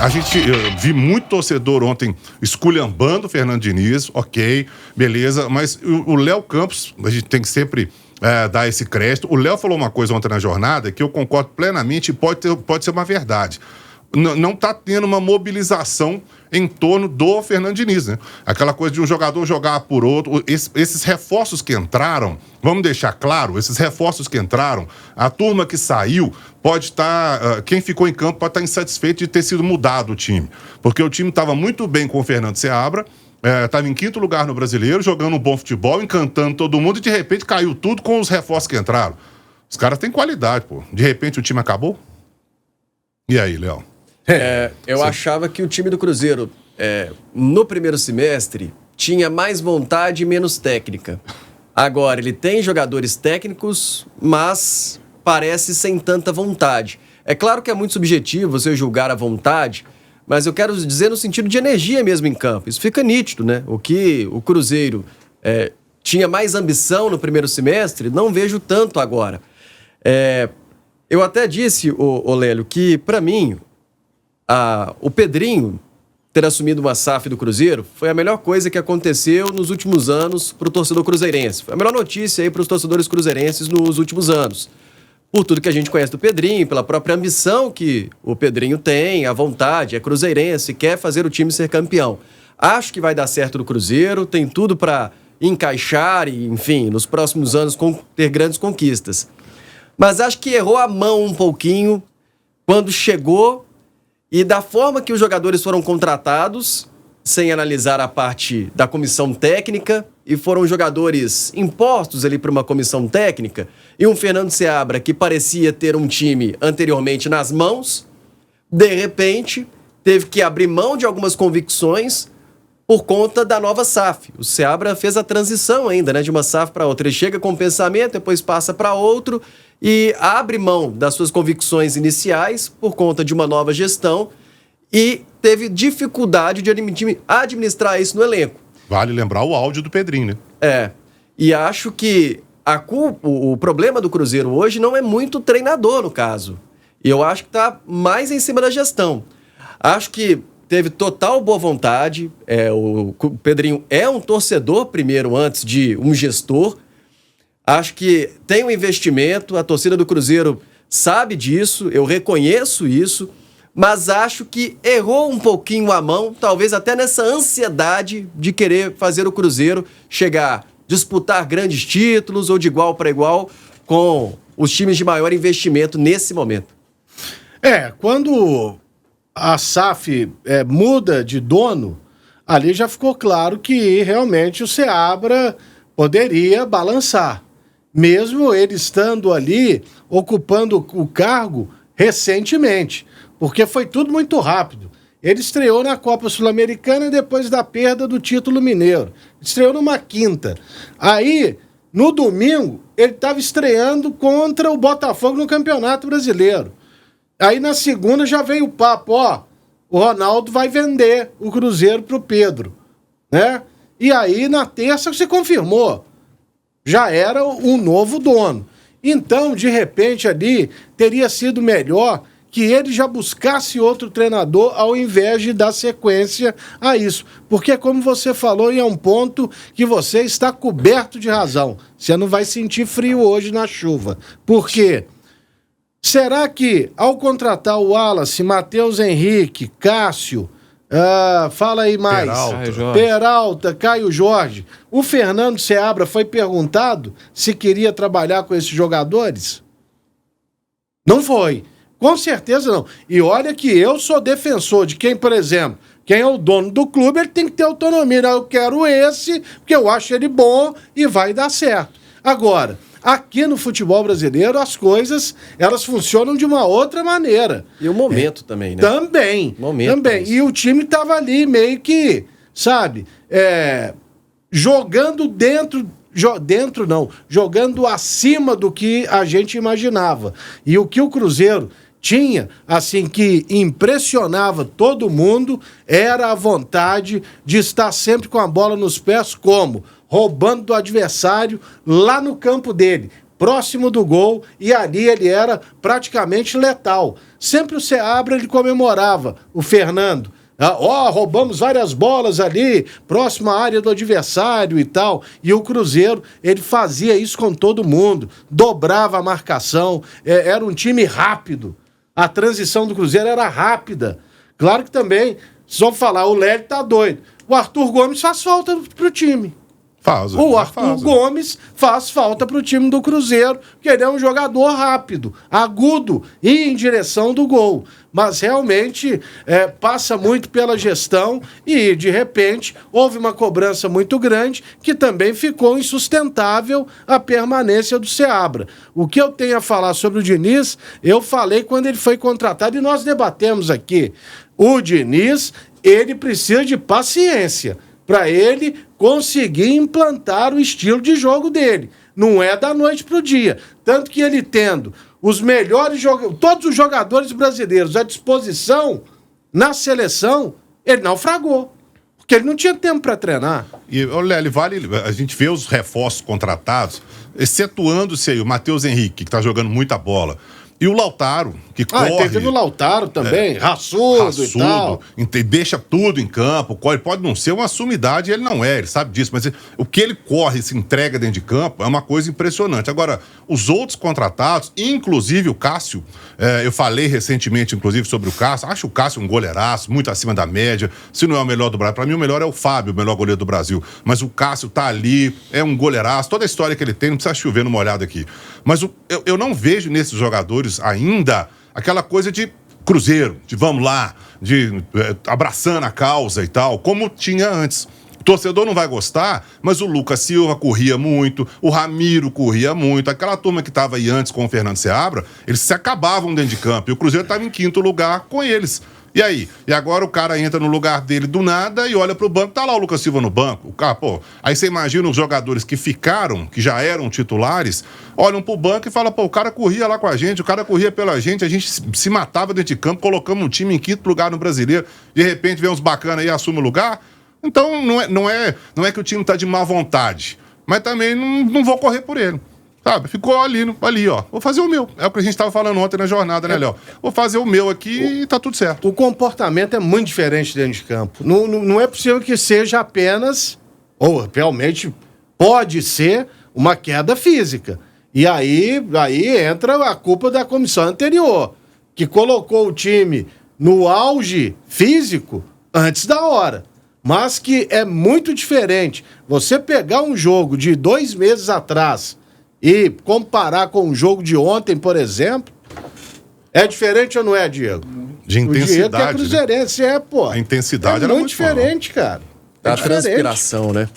Eu vi muito torcedor ontem esculhambando o Fernando Diniz, ok, beleza, mas o Léo Campos, a gente tem que sempre dar esse crédito. O Léo falou uma coisa ontem na jornada que eu concordo plenamente e pode ser uma verdade. Não está tendo uma mobilização em torno do Fernando Diniz, né? Aquela coisa de um jogador jogar por outro. Esses reforços que entraram, vamos deixar claro, esses reforços que entraram, a turma que saiu pode estar... quem ficou em campo pode estar insatisfeito de ter sido mudado o time. Porque o time estava muito bem com o Fernando Seabra, estava em 5º lugar no Brasileiro, jogando um bom futebol, encantando todo mundo, e de repente caiu tudo com os reforços que entraram. Os caras têm qualidade, pô. De repente o time acabou? E aí, Léo? Eu achava que o time do Cruzeiro, no primeiro semestre, tinha mais vontade e menos técnica. Agora, ele tem jogadores técnicos, mas parece sem tanta vontade. É claro que é muito subjetivo você julgar a vontade, mas eu quero dizer no sentido de energia mesmo em campo. Isso fica nítido, né? O que o Cruzeiro tinha mais ambição no primeiro semestre, não vejo tanto agora. Eu até disse, ô Lélio, que para mim... o Pedrinho ter assumido uma SAF do Cruzeiro foi a melhor coisa que aconteceu nos últimos anos para o torcedor cruzeirense. Foi a melhor notícia aí para os torcedores cruzeirenses nos últimos anos. Por tudo que a gente conhece do Pedrinho, pela própria ambição que o Pedrinho tem, a vontade, é cruzeirense, quer fazer o time ser campeão. Acho que vai dar certo no Cruzeiro, tem tudo para encaixar e, enfim, nos próximos anos ter grandes conquistas. Mas acho que errou a mão um pouquinho quando chegou. E da forma que os jogadores foram contratados, sem analisar a parte da comissão técnica, e foram jogadores impostos ali para uma comissão técnica, e um Fernando Seabra que parecia ter um time anteriormente nas mãos, de repente teve que abrir mão de algumas convicções por conta da nova SAF. O Seabra fez a transição ainda, né, de uma SAF para outra. Ele chega com um pensamento, depois passa para outro e abre mão das suas convicções iniciais por conta de uma nova gestão e teve dificuldade de administrar isso no elenco. Vale lembrar o áudio do Pedrinho, né? E acho que o problema do Cruzeiro hoje não é muito o treinador, no caso. E eu acho que está mais em cima da gestão. Acho que teve total boa vontade. O Pedrinho é um torcedor primeiro, antes de um gestor. Acho que tem um investimento, a torcida do Cruzeiro sabe disso, eu reconheço isso, mas acho que errou um pouquinho a mão, talvez até nessa ansiedade de querer fazer o Cruzeiro chegar, disputar grandes títulos ou de igual para igual com os times de maior investimento nesse momento. Quando a SAF muda de dono, ali já ficou claro que realmente o Seabra poderia balançar. Mesmo ele estando ali, ocupando o cargo recentemente, porque foi tudo muito rápido. Ele estreou na Copa Sul-Americana depois da perda do título mineiro. Estreou numa quinta. Aí, no domingo, ele estava estreando contra o Botafogo no Campeonato Brasileiro. Aí, na segunda, já veio o papo, o Ronaldo vai vender o Cruzeiro pro Pedro, né? E aí, na terça, se confirmou. Já era um novo dono. Então, de repente, ali, teria sido melhor que ele já buscasse outro treinador ao invés de dar sequência a isso. Porque, como você falou, é um ponto que você está coberto de razão. Você não vai sentir frio hoje na chuva. Por quê? Será que, ao contratar o Wallace, Matheus Henrique, Cássio... fala aí mais. Peralta, Caio Jorge. O Fernando Seabra foi perguntado se queria trabalhar com esses jogadores? Não foi. Com certeza não. E olha que eu sou defensor de quem, por exemplo, quem é o dono do clube, ele tem que ter autonomia. Eu quero esse, porque eu acho ele bom e vai dar certo. Agora, aqui no futebol brasileiro, as coisas, elas funcionam de uma outra maneira. E o momento também, né? Também. E o time tava ali meio que, sabe, jogando jogando acima do que a gente imaginava. E o que o Cruzeiro tinha, assim, que impressionava todo mundo, era a vontade de estar sempre com a bola nos pés, como? Roubando do adversário lá no campo dele, próximo do gol, e ali ele era praticamente letal. Sempre o Seabra ele comemorava o Fernando. Roubamos várias bolas ali, próximo à área do adversário e tal. E o Cruzeiro, ele fazia isso com todo mundo, dobrava a marcação, era um time rápido. A transição do Cruzeiro era rápida. Claro que também, só falar, o Lélio tá doido. O Arthur Gomes faz falta pro time. O Arthur Gomes faz falta pro time do Cruzeiro, porque ele é um jogador rápido, agudo e em direção do gol. Mas realmente passa muito pela gestão e, de repente, houve uma cobrança muito grande que também ficou insustentável a permanência do Seabra. O que eu tenho a falar sobre o Diniz, eu falei quando ele foi contratado e nós debatemos aqui. O Diniz, ele precisa de paciência para ele conseguir implantar o estilo de jogo dele. Não é da noite pro dia. Tanto que ele tendo os melhores todos os jogadores brasileiros à disposição na seleção, ele naufragou. Porque ele não tinha tempo para treinar. E, Lélio, vale a gente vê os reforços contratados, excetuando-se aí o Matheus Henrique, que tá jogando muita bola. E o Lautaro, que corre... Teve o Lautaro também, raçudo e tal. Deixa tudo em campo, ele pode não ser uma sumidade, ele não é, ele sabe disso, mas o que ele corre e se entrega dentro de campo é uma coisa impressionante. Agora, os outros contratados, inclusive o Cássio, eu falei recentemente, inclusive, sobre o Cássio, acho o Cássio um goleiraço, muito acima da média, se não é o melhor do Brasil, pra mim o melhor é o Fábio, o melhor goleiro do Brasil, mas o Cássio tá ali, é um goleiraço, toda a história que ele tem, não precisa chover numa olhada aqui. Mas eu não vejo nesses jogadores ainda aquela coisa de Cruzeiro, de vamos lá, de abraçando a causa e tal, como tinha antes. O torcedor não vai gostar, mas o Lucas Silva corria muito, o Ramiro corria muito, aquela turma que estava aí antes com o Fernando Seabra, eles se acabavam dentro de campo, e o Cruzeiro estava em 5º lugar com eles. E aí? E agora o cara entra no lugar dele do nada e olha pro banco, tá lá o Lucas Silva no banco. O cara, aí você imagina os jogadores que ficaram, que já eram titulares, olham pro banco e falam, o cara corria lá com a gente corria pela gente, a gente se matava dentro de campo, colocamos um time em 5º lugar no Brasileiro, de repente vem uns bacanas aí e assume o lugar. Então não é que o time tá de má vontade, mas também não vou correr por ele. Sabe? Ficou ali, ó. Vou fazer o meu. É o que a gente estava falando ontem na jornada, né, Léo? Vou fazer o meu aqui e tá tudo certo. O comportamento é muito diferente dentro de campo. Não é possível que seja apenas, ou realmente pode ser, uma queda física. E aí entra a culpa da comissão anterior, que colocou o time no auge físico antes da hora. Mas que é muito diferente. Você pegar um jogo de 2 meses atrás e comparar com o jogo de ontem, por exemplo, é diferente ou não é, Diego? De intensidade. O Diego é cruzeirense, A intensidade era muito diferente, cara. A transpiração, né?